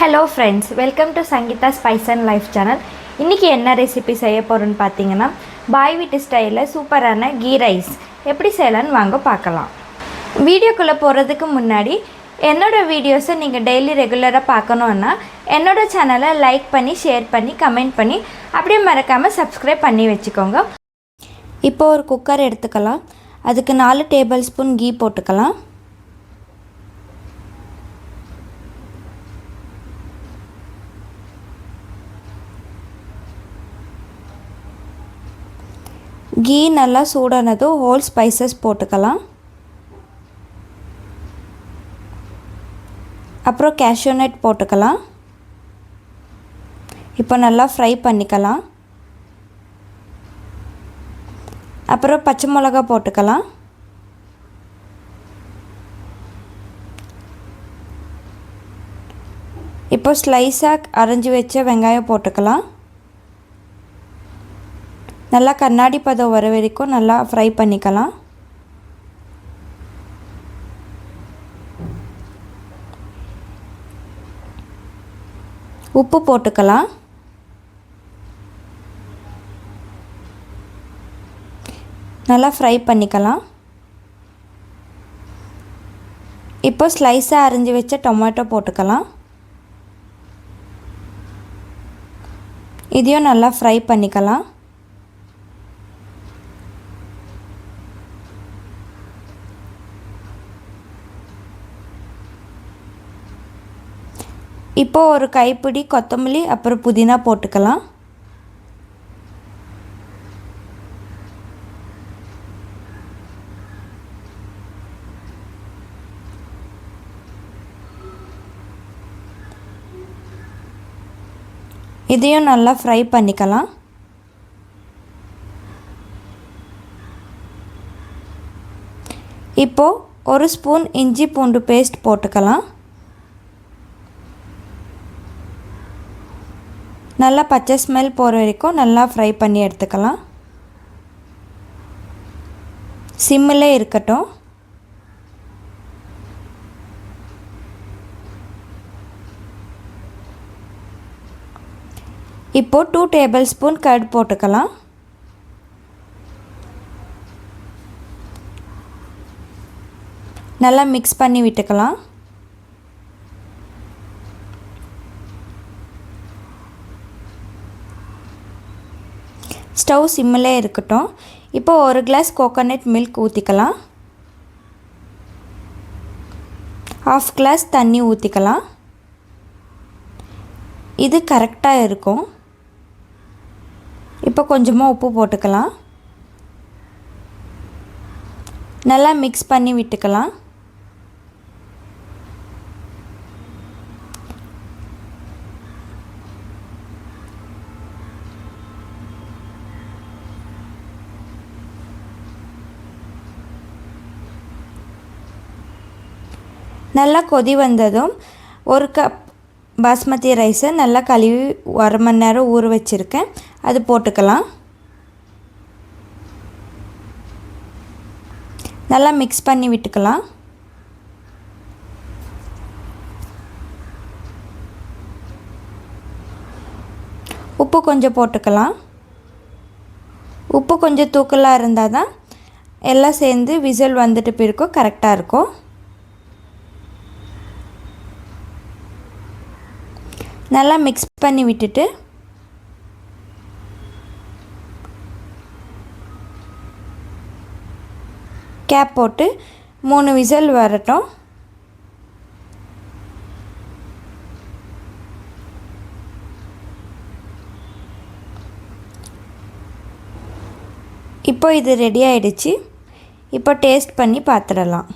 Hello friends, welcome to Sangeetha Spice and Life channel. இன்னைக்கு என்ன recipe செய்ய போறோம்னு பாத்தீங்கன்னா பாய் வீட்டு ஸ்டைல்ல சூப்பரான கீ ரைஸ் எப்படி செய்யலாம்னு வாங்க பார்க்கலாம். வீடியோக்குள்ள போறதுக்கு முன்னாடி என்னோட வீடியோஸை நீங்க டெய்லி ரெகுலரா பார்க்கணும்னா என்னோட சேனலை லைக் பண்ணி ஷேர் பண்ணி கமெண்ட் பண்ணி அப்படியே மறக்காம Subscribe பண்ணி வெச்சுக்கோங்க. இப்போ ஒரு குக்கர் எடுத்துக்கலாம். அதுக்கு 4 டேபிள்ஸ்பூன் கீ போட்டுக்கலாம். கீ நல்லா சூடானதும் ஹோல் ஸ்பைசஸ் போட்டுக்கலாம். அப்புறம் கேஷ்யூ நட் போட்டுக்கலாம். இப்போ நல்லா ஃப்ரை பண்ணிக்கலாம். அப்புறம் பச்சை மிளகாய் போட்டுக்கலாம். இப்போ ஸ்லைஸாக அரைஞ்சி வச்ச வெங்காயம் போட்டுக்கலாம். நல்லா கண்ணாடி பதம் வர வரைக்கும் நல்லா ஃப்ரை பண்ணிக்கலாம். உப்பு போட்டுக்கலாம். நல்லா ஃப்ரை பண்ணிக்கலாம். இப்போ ஸ்லைஸாக அரிஞ்சு வச்ச டொமேட்டோ போட்டுக்கலாம். இதையும் நல்லா ஃப்ரை பண்ணிக்கலாம். இப்போ ஒரு கைப்பிடி கொத்தமல்லி அப்புறம் புதினா போட்டுக்கலாம். இதையும் நல்லா ஃப்ரை பண்ணிக்கலாம். இப்போ ஒரு ஸ்பூன் இஞ்சி பூண்டு பேஸ்ட் போட்டுக்கலாம். நல்லா பச்சை ஸ்மெல் போகிற வரைக்கும் நல்லா ஃப்ரை பண்ணி எடுத்துக்கலாம். சிம்மில் இருக்கட்டும். இப்போ 2 டேபிள்ஸ்பூன் கர்ட் போட்டுக்கலாம். நல்லா மிக்ஸ் பண்ணி விட்டுக்கலாம். ஸ்டவ் சிம்மிலே இருக்கட்டும். இப்போ ஒரு கிளாஸ் கோகோனட் மில்க் ஊற்றிக்கலாம். 1/2 கிளாஸ் தண்ணி ஊற்றிக்கலாம். இது கரெக்டாக இருக்கும். இப்போ கொஞ்சமாக உப்பு போட்டுக்கலாம். நல்லா மிக்ஸ் பண்ணி விட்டுக்கலாம். நல்லா கொதி வந்ததும் ஒரு கப் பாஸ்மதி ரைஸை நல்லா கழுவி 1/2 மணி நேரம் ஊற வச்சுருக்கேன். அது போட்டுக்கலாம். நல்லா மிக்ஸ் பண்ணி விட்டுக்கலாம். உப்பு கொஞ்சம் போட்டுக்கலாம். உப்பு கொஞ்சம் தூக்கலாக இருந்தால் தான் எல்லாம் சேர்ந்து விசில் வந்துட்டு பிறக்கும் கரெக்டாக இருக்கும். நல்லா மிக்ஸ் பண்ணி விட்டுட்டு கேப் போட்டு 3 விசில் வரட்டும். இப்போ இது ரெடி ஆயிடுச்சு. இப்போ டேஸ்ட் பண்ணி பார்த்துடலாம்.